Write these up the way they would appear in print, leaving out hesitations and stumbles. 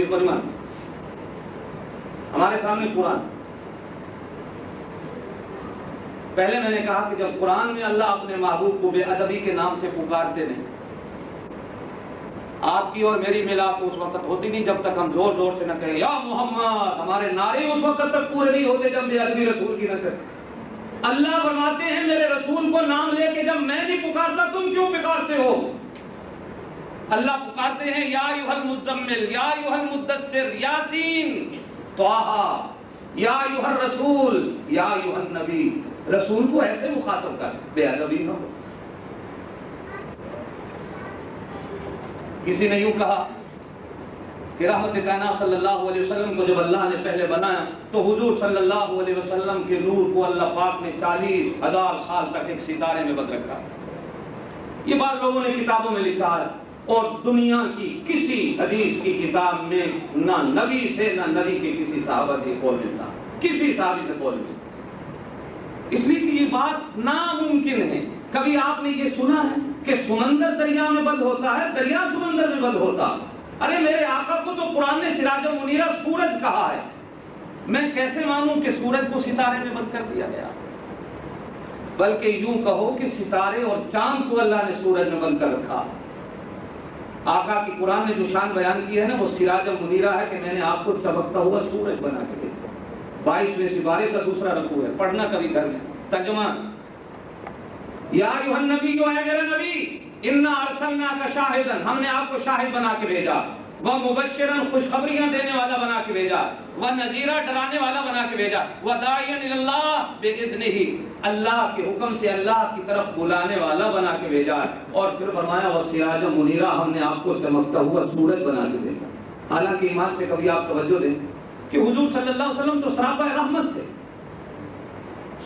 کو نہیں مانتے. ہمارے سامنے قرآن. پہلے میں نے کہا کہ جب قرآن میں اللہ اپنے محبوب کو بے ادبی کے نام سے پکارتے نہیں، آپ کی اور میری ملاپ اس وقت ہوتی نہیں جب تک ہم زور زور سے نہ کہیں یا محمد. ہمارے نعرے اس وقت تک پورے نہیں ہوتے جب بے ادبی رسول کی نہ کریں. اللہ فرماتے ہیں میرے رسول کو نام لے کے جب میں نہیں پکارتا تم کیوں پکارتے ہو؟ اللہ پکارتے ہیں یا ایھا المزمل، یا ایھا المدثر، یاسین، طٰہٰ، یا ایھا الرسول، یا ایھا النبی. رسول کو ایسے مخاطب کر، بے ادبی نہ ہو. کسی نے یوں کہا کہ رحمت کائنات صلی اللہ علیہ وسلم کو جب اللہ نے پہلے بنایا تو حضور صلی اللہ علیہ وسلم کے نور کو اللہ پاک نے 40,000 سال تک ایک ستارے میں بند رکھا. یہ بات لوگوں نے کتابوں میں لکھا ہے، اور دنیا کی کسی حدیث کی کتاب میں نہ نبی سے نہ نبی کے کسی صحابہ سے قول ملتا، کسی صحابی سے قول ملتا. اس لیے کہ یہ بات ناممکن ہے. کبھی آپ نے یہ سنا ہے کہ سمندر دریا میں بند ہوتا ہے، دریا سمندر میں بند ہوتا؟ ارے میرے آقا کو تو قرآن نے سراج منیرہ سورج کہا ہے، میں کیسے مانوں کہ سورج کو ستارے میں بند کر دیا گیا؟ بلکہ یوں کہو کہ ستارے اور چاند کو اللہ نے سورج میں بند کر رکھا. آقا کی قرآن نے جو شان بیان کی ہے نا، وہ سراج منیرہ ہے کہ میں نے آپ کو چمکتا ہوا سورج بنا کے دیا. 22ویں سپارے کا دوسرا رکوع ہے، پڑھنا کبھی گھر میں. ترجمہ یا ایھا النبی، جو ہے میرے نبی، انا ارسلناک شاہدا، ہم نے آپ کو شاہد بنا کے بھیجا، ومبشرا، خوشخبریاں دینے والا بنا کے بھیجا، ونذیرا، ڈرانے والا بنا کے بھیجا، وداعیا الی اللہ باذنہ، اللہ کے حکم سے اللہ کی طرف بلانے والا بنا کے بھیجا. اور پھر فرمایا وسراجا منیرا، ہم نے آپ کو چمکتا ہوا سورج بنا کے بھیجا. حالانکہ ایمان سے کبھی آپ توجہ دیں کہ حضور صلی اللہ علیہ وسلم تو سراپا رحمت تھے.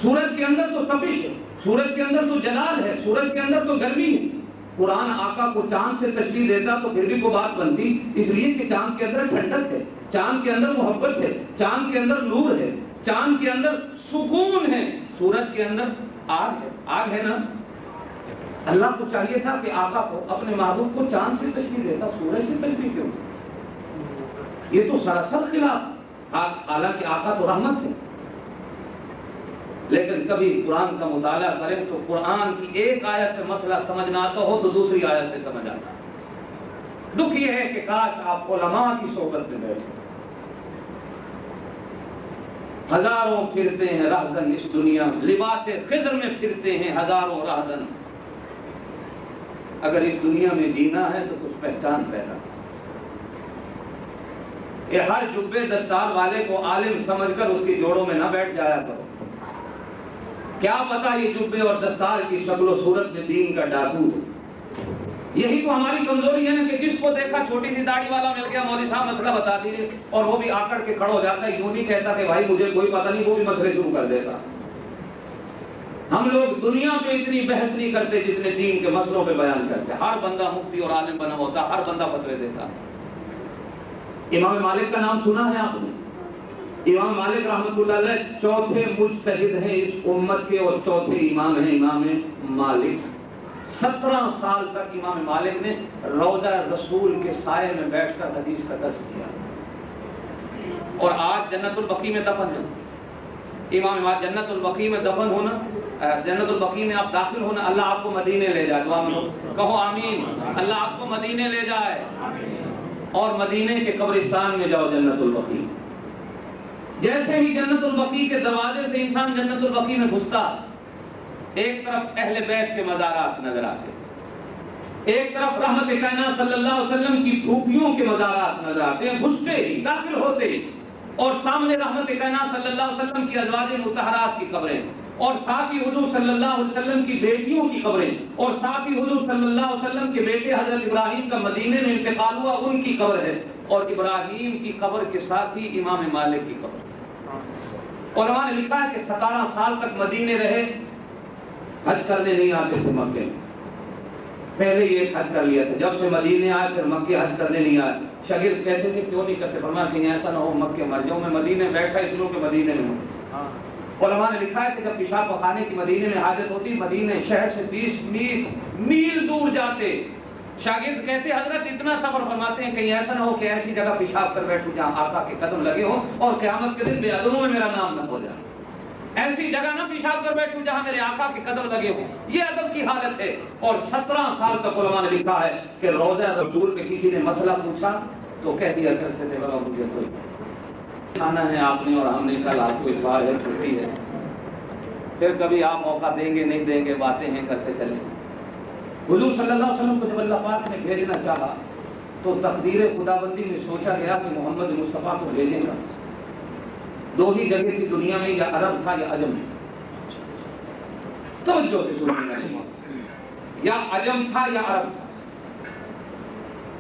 سورج کے اندر تو تپش ہے، سورج کے اندر تو جلال ہے، سورج کے اندر تو گرمی ہے. قرآن آقا کو چاند سے تشبیہ دیتا تو پھر بھی کوئی بات بنتی، اس لیے کہ چاند کے اندر ٹھنڈک ہے، چاند کے اندر محبت ہے، چاند کے اندر نور ہے، چاند کے اندر سکون ہے. سورج کے اندر آگ ہے، آگ ہے نا. اللہ کو چاہیے تھا کہ آقا کو، اپنے محبوب کو چاند سے تشبیہ دیتا، سورج سے تشبیہ کیوں؟ یہ تو سراسر خلاف. حالانکہ آقا تو رحمت ہے. لیکن کبھی قرآن کا مطالعہ کریں تو قرآن کی ایک آیت سے مسئلہ سمجھ نہ آتا ہو تو دوسری آیت سے سمجھ آتا ہے. دکھ یہ ہے کہ کاش آپ علماء کی صحبت میں بیٹھے. ہزاروں پھرتے ہیں رہزن اس دنیا میں، لباس خضر میں پھرتے ہیں ہزاروں رہزن. اگر اس دنیا میں جینا ہے تو کچھ پہچان پیدا. یہ ہر جبے دستار والے کو عالم سمجھ کر اس کی جوڑوں میں نہ بیٹھ جایا کرو. کیا پتا یہ جبے اور دستار کی شکل و صورت میں دین کا ڈاکو ہے. یہی تو ہماری کمزوری ہے نا کہ جس کو دیکھا چھوٹی سی داڑھی والا مل گیا، مولوی صاحب مسئلہ بتا دیجیے، اور وہ بھی آکڑ کے کھڑا ہو جاتا ہے. یوں نہیں کہتا کہ بھائی مجھے کوئی پتہ نہیں، وہ بھی مسئلے شروع کر دیتا. ہم لوگ دنیا پہ اتنی بحث نہیں کرتے جتنے دین کے مسئلوں پہ بیان کرتے. ہر بندہ مفتی اور عالم بنا ہوتا، ہر بندہ فتوے دیتا. امام مالک کا نام سنا ہے آپ نے؟ امام مالک رحمۃ اللہ علیہ چوتھے مجتہد ہیں اس امت کے، اور چوتھے امام ہیں امام مالک. 17 سال تک امام مالک نے روضہ رسول کے سائے میں بیٹھ کر حدیث کا درس دیا، اور آج جنت البقیع میں دفن ہے. امام جنت البقیع میں دفن ہونا، جنت البقیع میں آپ داخل ہونا، اللہ آپ کو مدینے لے جائے. دعا میں کہو آمین. اللہ آپ کو مدینے لے جائے، اور مدینے کے قبرستان میں جاؤ جنت البقیع. جیسے ہی جنت البقیع کے دروازے سے انسان جنت البقیع میں گھستا، ایک طرف اہل بیت کے مزارات نظر آتے، ایک طرف رحمت کائنات صلی اللہ علیہ وسلم کی پھوپھیوں کے مزارات نظر آتے ہیں گھستے ہی، داخل ہوتے ہی. اور سامنے رحمت کائنات صلی اللہ علیہ وسلم کی ازواج مطہرات کی قبریں، اور ساتھ ہی حضور صلی اللہ علیہ وسلم کی بیٹیوں کی قبریں، اور ساتھ ہی حضور صلی اللہ علیہ وسلم کے بیٹے حضرت ابراہیم کا مدینے میں انتقال ہوا، ان کی قبر ہے. اور ابراہیم کی قبر کے ساتھ ہی امام مالک کی قبر. علماء نے لکھا ہے کہ 17 سال تک مدینے رہے، حج کرنے نہیں آتے تھے مکے میں. پہلے یہ حج کر لیا تھا، جب سے مدینے آئے پھر مکے حج کرنے نہیں آئے. شاگرد کہتے تھے کیوں نہیں کرتے؟ فرمایا کہیں ایسا نہ ہو مکے مر جاؤں، میں مدینے بیٹھا اس لیے کہ مدینے میں ہوں. علماء نے لکھا ہے کہ جب پیشاب پخانے کی مدینے میں حاجت ہوتی، مدینے شہر سے 20 میل دور جاتے، شاگرد کہتے حضرت اتنا صبر فرماتے ہیں کہیں ایسا نہ ہو کہ ایسی جگہ پیشاب کر بیٹھوں جہاں آقا کے قدم لگے ہوں اور قیامت کے دن بے ادبوں میں میرا نام نہ ہو جائے. ایسی جگہ نہ پیشاب کر بیٹھوں جہاں میرے آقا کے قدم لگے ہوں. یہ ادب کی حالت ہے. اور 17 سال تک علماء نے لکھا ہے کہ روضہ رسول پہ کسی نے مسئلہ پوچھا تو کہہ دیا کرتے تھے بابا مجھے کوئی آنا ہے آپ نے اور ہم نے کل آپ کو اتوار ہے چھٹی ہے. پھر کبھی آپ موقع دیں گے نہیں دیں گے باتیں ہیں کرتے چلیں. حضور صلی اللہ علیہ وسلم کو جب اللہ پاک نے بھیجنا چاہا تو تقدیر خداوندی میں سوچا گیا کہ محمد مصطفیٰ کو بھیجیں گا. 2 ہی جگہ تھی دنیا میں, یا عرب تھا یا عجم. توجہ سے سنیں, یا عجم تھا یا عرب تھا.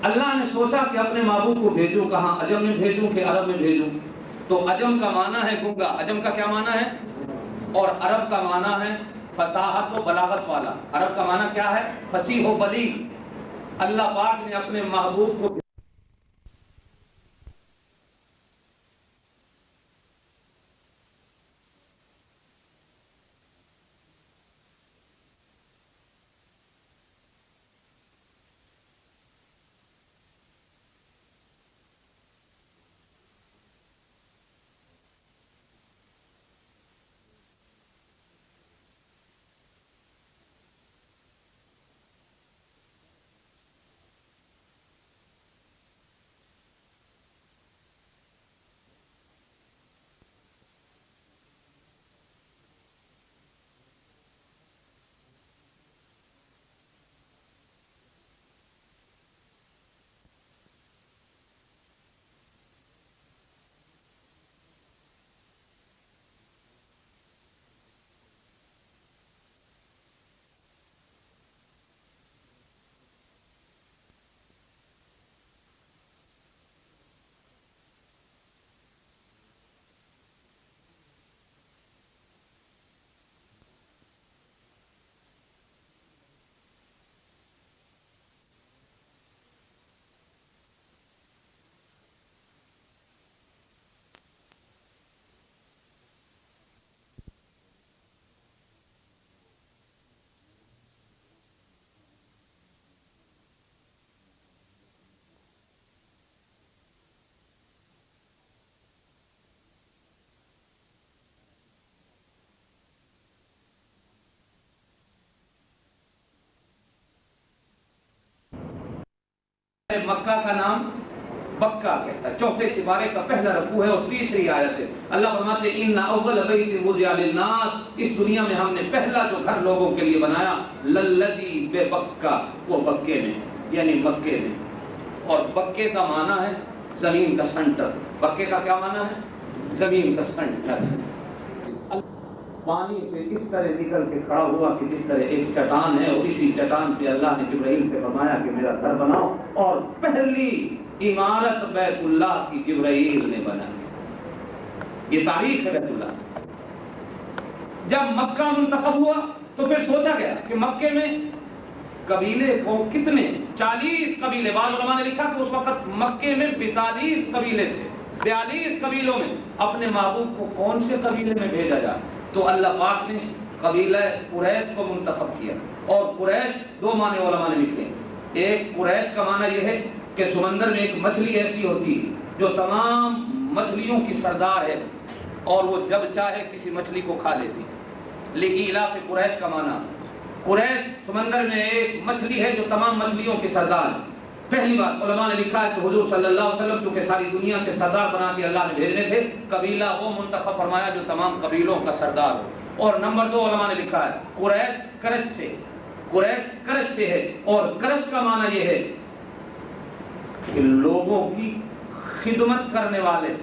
اللہ نے سوچا کہ اپنے محبوب کو بھیجوں کہاں, عجم میں بھیجوں کہ عرب میں بھیجوں. تو عجم کا معنی ہے گنگا. عجم کا کیا معنی ہے؟ اور عرب کا معنی ہے فصاحت و بلاغت والا. عرب کا معنی کیا ہے؟ فصیح و بلیغ. اللہ پاک نے اپنے محبوب کو مکہ کا نام بکہ کہتا ہے. 4 سپارے کا پہلا رکوع ہے اور 3 آیت ہے. اللہ فرماتے ہیں ان اول بیت وضع للناس, اس دنیا میں ہم نے پہلا جو گھر لوگوں کے لیے بنایا للذی بے بکہ, وہ بکے میں یعنی مکے میں. اور بکے کا معنی ہے زمین کا سنٹر. بکے کا کیا معنی ہے؟ زمین کا سنٹر. پانی سے اس طرح نکل کے کھڑا ہوا کہ جس طرح ایک چٹان ہے, اور اسی چٹان پہ اللہ نے جبرائیل سے فرمایا کہ میرا گھر بناؤ, اور پہلی عمارت بیت اللہ کی جبرائیل نے بنائی. یہ تاریخ ہے بیت اللہ. جب مکہ منتخب ہوا تو پھر سوچا گیا کہ مکے میں قبیلے کو کتنے, 40 قبیلے. بعض علماء نے لکھا کہ اس وقت مکے میں 42 قبیلے تھے. 42 قبیلوں میں اپنے محبوب کو کون سے قبیلے میں بھیجا جائے؟ تو اللہ پاک نے قبیلہ قریش کو منتخب کیا. اور قریش 2 معنی علماء نے لکھے. ایک قریش کا معنی یہ ہے کہ سمندر میں ایک مچھلی ایسی ہوتی جو تمام مچھلیوں کی سردار ہے اور وہ جب چاہے کسی مچھلی کو کھا لیتی. لإیلاف قریش کا معنی, قریش سمندر میں ایک مچھلی ہے جو تمام مچھلیوں کی سردار ہے. پہلی بات علماء نے لکھا ہے کہ حضور صلی اللہ علیہ وسلم چونکہ ساری دنیا کے سردار بنا کے اللہ نے بھیجنے تھے, قبیلہ وہ منتخب فرمایا جو تمام قبیلوں کا سردار ہو. اور نمبر 2 علماء نے لکھا ہے قریش کرش سے, قریش کرش سے ہے. اور کرش کا معنی یہ ہے کہ لوگوں کی خدمت کرنے والے.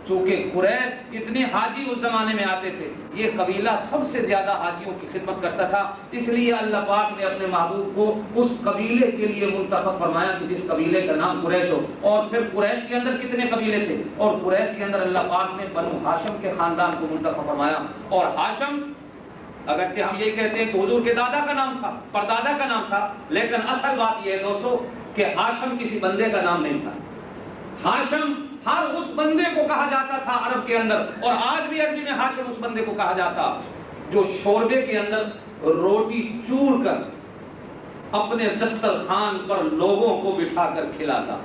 چونکہ قریش جتنے حاجی اس زمانے میں آتے تھے, یہ قبیلہ سب سے زیادہ حاجیوں کی خدمت کرتا تھا. اس لیے اللہ پاک نے اپنے محبوب کو اس قبیلے کے لیے منتخب فرمایا کہ جس قبیلے کا نام قریش ہو. اور پھر قریش کے اندر کتنے قبیلے تھے؟ اور قریش کے اندر اللہ پاک نے بنو ہاشم کے خاندان کو منتخب فرمایا. اور ہاشم اگرچہ ہم یہی کہتے ہیں کہ حضور کے دادا کا نام تھا, پردادا کا نام تھا, لیکن اصل بات یہ ہے دوستو کہ ہاشم کسی بندے کا نام نہیں تھا. ہاشم ہر اس بندے کو کہا جاتا تھا عرب کے اندر, اور آج بھی عربی میں ہاشم اس بندے کو کہا جاتا جو شوربے کے اندر روٹی چور کر اپنے دسترخوان پر لوگوں کو بٹھا کر کھلاتا.